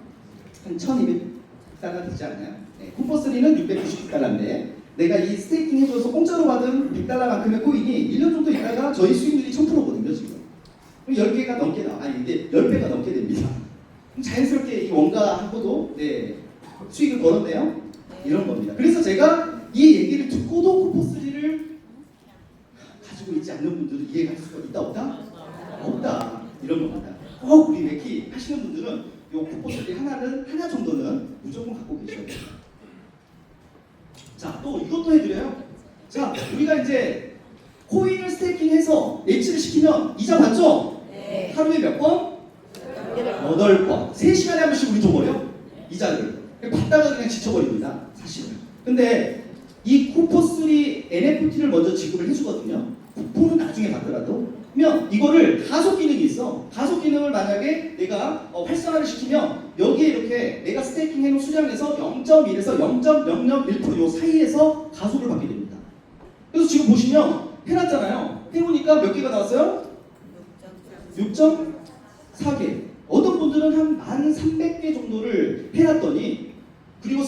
한 1200달러 되지 않나요? 쿠퍼3는 699달러인데 내가 이 스테이킹 해줘서 공짜로 받은 100달러만큼의 코인이 1년 정도 있다가 저희 수익률이 1000%거든요, 지금. 10개가 넘게 나와. 이제 10배가 넘게 됩니다. 자연스럽게 이 원가하고도 수익을 벌었네요. 이런 겁니다. 그래서 제가 이 얘기를 듣고도 쿠퍼3를 가지고 있지 않는 분들은 이해할 수가 있다 없다? 없다. 이런 겁니다. 꼭 우리 웹키 하시는 분들은 이 쿠퍼3 하나 정도는 무조건 갖고 계셔야 돼요. 자, 또 이것도 해드려요. 자, 우리가 이제 코인을 스테이킹해서 예치를 시키면 이자 받죠? 하루에 몇 번? 8번. 3시간에 한 번씩 우리 줘버려. 이자를. 받다가 그냥 지쳐버립니다. 사실은. 근데 이 쿠퍼3 NFT를 먼저 지급을 해주거든요. 쿠폰은 나중에 받더라도. 그러면 이거를 가속 기능이 있어. 가속 기능을 만약에 내가 활성화를 시키면 여기에 이렇게 내가 스테이킹 해놓은 수량에서 0.1에서 0.001% 요 사이에서 가속을 받게 됩니다. 그래서 지금 보시면 해놨잖아요. 해보니까 몇 개가 나왔어요? 6.4개. 어떤 분들은 한 1300개 정도를 해놨더니 그리고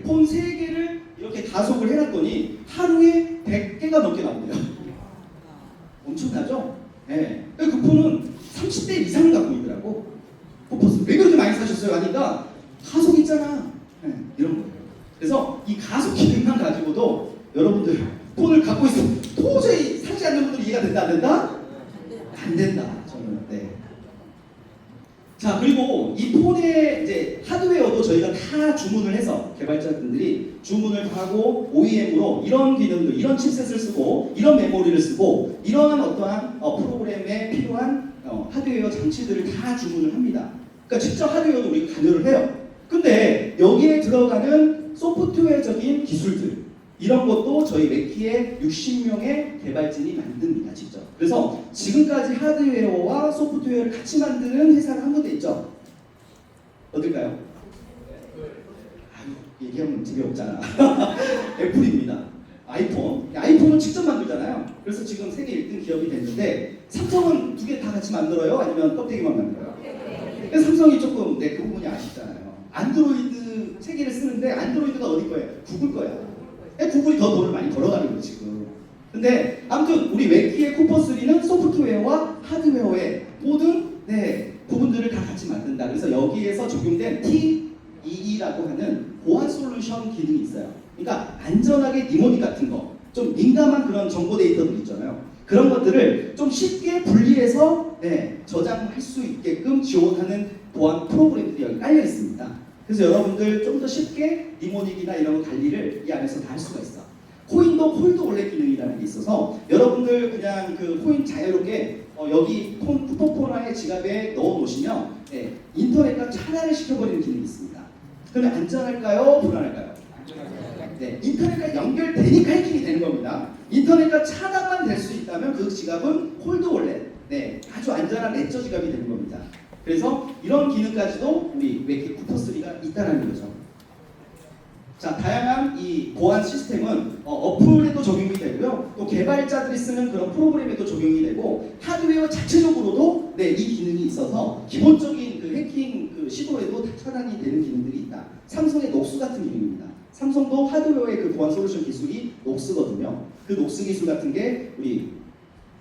폰 3개를 이렇게 가속을 해놨더니 하루에 100개가 넘게 나온대요. 엄청나죠? 그 폰은 30대 이상을 갖고 있더라고. 있어요 하니까 가속 있잖아. 네, 이런 거예요. 그래서 이 가속 기능만 가지고도 여러분들 폰을 갖고 있으면 도저히 사지 않는 분들 이해가 된다 안 된다? 안 된다. 저는 네. 자 그리고 이 폰의 이제 하드웨어도 저희가 다 주문을 해서 개발자분들이 주문을 하고 OEM으로 이런 기능들, 이런 칩셋을 쓰고 이런 메모리를 쓰고 이러한 어떠한 프로그램에 필요한 하드웨어 장치들을 다 주문을 합니다. 그러니까 직접 하드웨어도 우리가 관여를 해요. 근데 여기에 들어가는 소프트웨어적인 기술들 이런 것도 저희 맥키의 60명의 개발진이 만듭니다, 직접. 그래서 지금까지 하드웨어와 소프트웨어를 같이 만드는 회사가 한 군데 있죠? 어딜까요? 아유, 얘기하면 재미없잖아. 애플입니다. 아이폰은 직접 만들잖아요. 그래서 지금 세계 1등 기업이 됐는데 삼성은 두 개 다 같이 만들어요? 아니면 껍데기만 만들어요? 그래서 삼성이 조금 그 부분이 아쉽잖아요. 안드로이드 세계를 쓰는데 안드로이드가 어디 거예요? 구글 거야. 구글이 더 돈을 많이 벌어가는 거예요 지금. 근데 아무튼 우리 맥키의 쿠퍼3는 소프트웨어와 하드웨어의 모든 부분들을 다 같이 만든다. 그래서 여기에서 적용된 TEE라고 하는 보안 솔루션 기능이 있어요. 그러니까 안전하게 니모닉 같은 거, 좀 민감한 그런 정보 데이터들 있잖아요. 그런 것들을 좀 쉽게 분리해서 저장할 수 있게끔 지원하는 보안 프로그램들이 여기 깔려 있습니다. 그래서 여러분들 좀 더 쉽게 니모닉이나 이런 거 관리를 이 안에서 다 할 수가 있어. 코인도 홀드 원래 기능이라는 게 있어서 여러분들 그냥 그 코인 자유롭게 여기 쿠퍼폰 안에 지갑에 넣어 놓으시면 인터넷과 차단을 시켜버리는 기능이 있습니다. 그러면 안전할까요? 불안할까요? 네, 인터넷과 연결되니까 해킹이 되는 겁니다. 인터넷과 차단만 될 수 있다면 그 지갑은 홀드 원래 아주 안전한 레저 지갑이 되는 겁니다. 그래서 이런 기능까지도 우리 맥키 쿠퍼3가 있다는 거죠. 자, 다양한 이 보안 시스템은 어플에도 적용이 되고요. 또 개발자들이 쓰는 그런 프로그램에도 적용이 되고 하드웨어 자체적으로도 이 기능이 있어서 기본적인 그 해킹 그 시도에도 다 차단이 되는 기능들이 있다. 삼성의 녹스 같은 기능입니다. 삼성도 하드웨어의 그 보안 솔루션 기술이 녹스거든요. 그 녹스 기술 같은 게 우리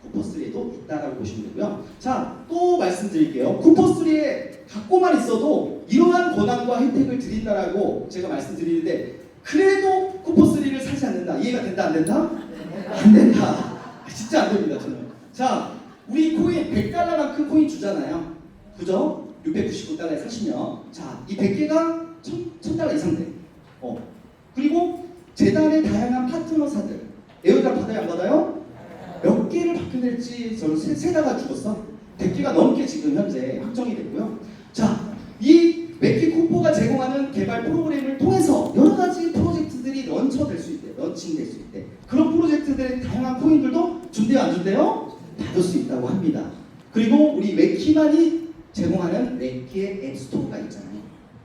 쿠퍼3에도 있다라고 보시면 되고요. 자, 또 말씀드릴게요. 쿠퍼3에 갖고만 있어도 이러한 권한과 혜택을 드린다라고 제가 말씀드리는데 그래도 쿠퍼3를 사지 않는다. 이해가 된다 안 된다? 안 된다. 진짜 안 됩니다 저는. 자, 우리 코인 100달러만큼 코인 주잖아요. 그죠? 699달러에 사시면 자, 이 100개가 1000달러 이상 돼. 그리고 재단의 다양한 파트너사들 에어드랍 받아요 안 받아요? 몇 개를 받게 될지 저는 세다가 죽었어. 100개가 넘게 지금 현재 확정이 됐고요. 자, 이 맥키 쿠퍼가 제공하는 개발 프로그램을 통해서 여러 가지 프로젝트들이 런칭될 수 있대. 그런 프로젝트들의 다양한 코인들도 준대요 안 준대요? 받을 수 있다고 합니다. 그리고 우리 맥키만이 제공하는 맥키의 앱스토어가 있잖아요.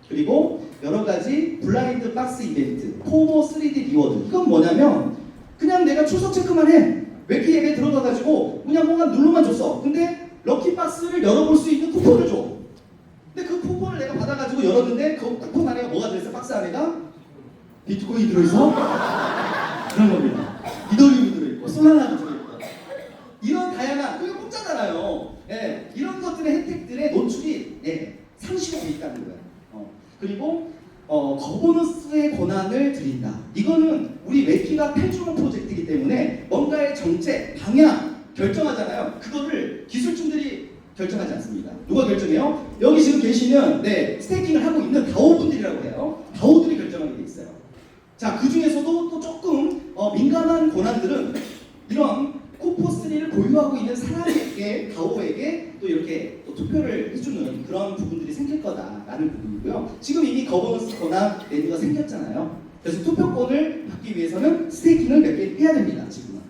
그리고 여러 가지 블라인드 박스 이벤트, 포모 3D 리워드. 이건 뭐냐면 그냥 내가 출석 체크만 해. 맥키 앱에 들어가가지고 그냥 뭔가 눌러만 줬어. 근데 럭키 박스를 열어볼 수 있는 쿠폰을 줘. 근데 그 쿠폰을 내가 받아가지고 열었는데 그 쿠폰 안에가 뭐가 들어있어? 박스 안에가 비트코인이 들어있어? 그런 겁니다. 이더리움이 들어있고 솔라나도 들어있고 이런 다양한 그게 공짜잖아요. 이런 것들의 혜택들의 노출이 상시가 돼 있다는 거예요. 그리고 거버넌스의 권한을 드린다. 이거는 우리 맥키가 탈중앙 프로젝트이기 때문에 뭔가의 정책, 방향 결정하잖아요. 그거를 기술진들이 결정하지 않습니다. 누가 결정해요? 여기 지금 계시는 스테이킹을 하고 있는 다오분들이라고 해요. 다오들이 결정하게 돼 있어요. 자, 그 중에서도 또 조금 민감한 권한들은 이런 쿠퍼3를 보유하고 있는 사람에게, 다오에게 또 이렇게 또 투표를 해주는 그런 부분들이 생길 거다라는 부분이고요. 지금 이미 거버넌스 권한 레드가 생겼잖아요. 그래서 투표권을 받기 위해서는 스테이킹을 몇 개 해야 됩니다. 지금은.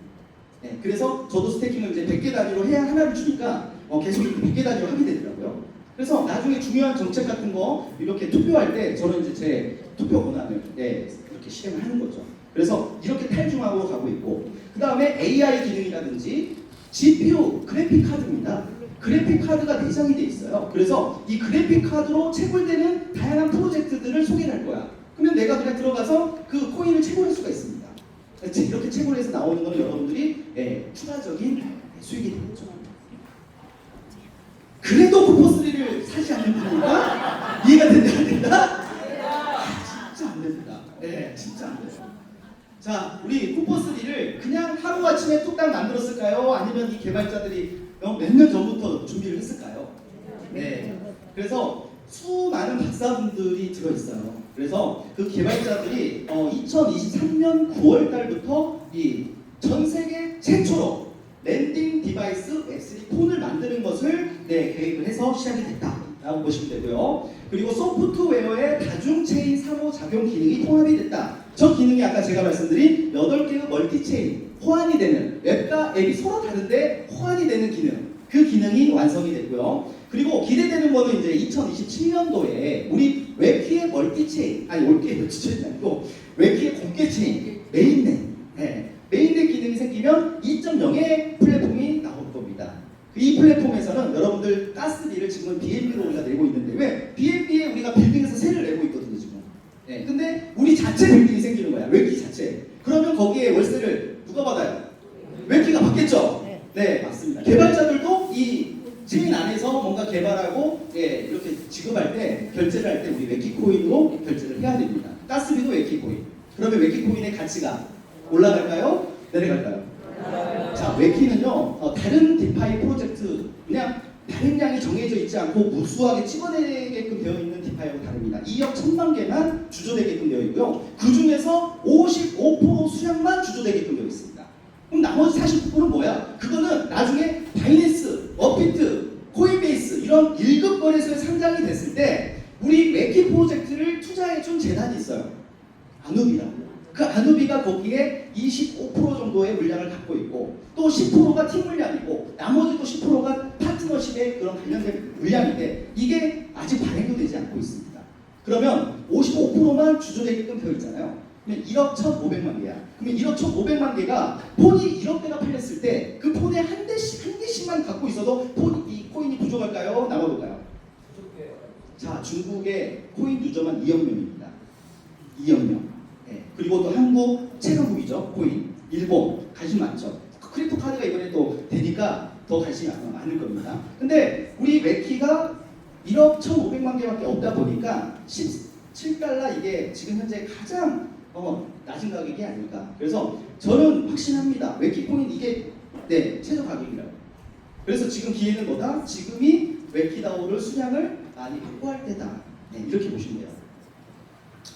그래서 저도 스테이킹을 이제 100개 단위로 해야 하나를 주니까 계속 100개 단위로 하게 되더라고요. 그래서 나중에 중요한 정책 같은 거 이렇게 투표할 때 저는 이제 제 투표 권한을 이렇게 실행을 하는 거죠. 그래서 이렇게 탈중앙으로 가고 있고 그 다음에 AI 기능이라든지 GPU 그래픽 카드입니다. 그래픽 카드가 내장이 돼 있어요. 그래서 이 그래픽 카드로 채굴되는 다양한 프로젝트들을 소개를 할 거야. 그러면 내가 그냥 들어가서 그 코인을 채굴할 수가 있습니다. 이렇게 채굴해서 나오는 건 여러분들이 추가적인 수익이 되겠죠. 그래도 쿠퍼3를 사지 않는 분이니까 이해가 된다. 자, 우리 쿠퍼3를 그냥 하루아침에 뚝딱 만들었을까요? 아니면 이 개발자들이 몇 년 전부터 준비를 했을까요? 네. 그래서 수많은 박사분들이 들어있어요. 그래서 그 개발자들이 2023년 9월 달부터 이 전 세계 최초로 랜딩 디바이스 웹3 폰을 만드는 것을 계획을 해서 시작이 됐다라고 보시면 되고요. 그리고 소프트웨어의 다중체인 상호작용 기능이 통합이 됐다. 저 기능이 아까 제가 말씀드린 8개의 멀티체인 호환이 되는 웹과 앱이 서로 다른데 호환이 되는 기능, 그 기능이 완성이 됐고요. 그리고 기대되는 거는 이제 2027년도에 우리 웹키의 멀티체인, 아니 웹키의 멀티체인이 아니고 웹키의 공개체인, 메인넷, 메인넷 기능이 생기면 2.0의 플랫폼이 나올 겁니다. 이 플랫폼에서는 여러분들 가스비를 지금은 BNB로 우리가 내고 있는데 왜? BNB에 우리가 빌딩에서 세를 내고 있거든요 지금. 근데 우리 자체 빌딩이 생기는 거야. 웹키 자체. 그러면 거기에 월세를 누가 받아요? 웹키가 받겠죠? 네, 맞습니다. 개발자들도 이 체인 안에서 뭔가 개발하고 이렇게 지급할 때 결제를 할 때 우리 웹키 코인으로 결제를 해야 됩니다. 가스비도 웹키 코인. 그러면 웹키 코인의 가치가 올라갈까요? 내려갈까요? 자, 웹키는요 다른 디파이 프로젝트 그냥 발행량이 정해져 있지 않고 무수하게 찍어내게끔 되어 있는 디파이하고 다릅니다. 2억 1천만 개만 주조되게끔 되어 있고요. 그 중에서 55% 수량만 주조되게끔 되어 있습니다. 그럼 나머지 49%는 뭐야? 그거는 나중에 바이낸스, 업비트, 코인베이스 이런 1급 거래소에 상장이 됐을 때 우리 웹키 프로젝트를 투자해준 재단이 있어요. 아누비라고. 그 아누비가 거기에 25% 정도의 물량을 갖고 있고 또 10%가 팀 물량이고 나머지 또 10%가 파트너십에 그런 관련된 물량인데 이게 아직 발행도 되지 않고 있습니다. 그러면 55%만 주조되게끔 되어 있잖아요. 그러면 1억 1,500만 개야. 그러면 1억 1,500만 개가 폰이 1억 개가 팔렸을 때 그 폰에 한 개씩만 갖고 있어도 이 코인이 부족할까요? 남아볼까요? 자, 중국의 코인 유저만 2억 명입니다. 2억 명. 그리고 또 한국 최강국이죠. 코인. 일본 관심 많죠. 크립토 카드가 이번에 또 되니까 더 관심이 많을 겁니다. 근데 우리 웹키가 1억 1,500만 개밖에 없다 보니까 17달러 이게 지금 현재 가장 낮은 가격이 아닐까. 그래서 저는 확신합니다. 웹키 코인 이게 최저 가격이라고. 그래서 지금 기회는 뭐다? 지금이 웹키다오를 수량을 많이 확보할 때다. 이렇게 보시면 돼요.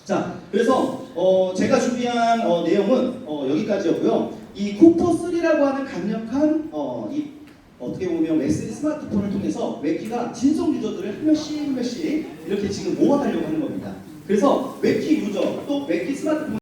자, 그래서 제가 준비한 내용은 여기까지였고요. 이 쿠퍼3라고 하는 강력한 어떻게 보면 웹3 스마트폰을 통해서 웹키가 진성 유저들을 한 명씩 이렇게 지금 모아가려고 하는 겁니다. 그래서 웹키 유저 또 웹키 스마트폰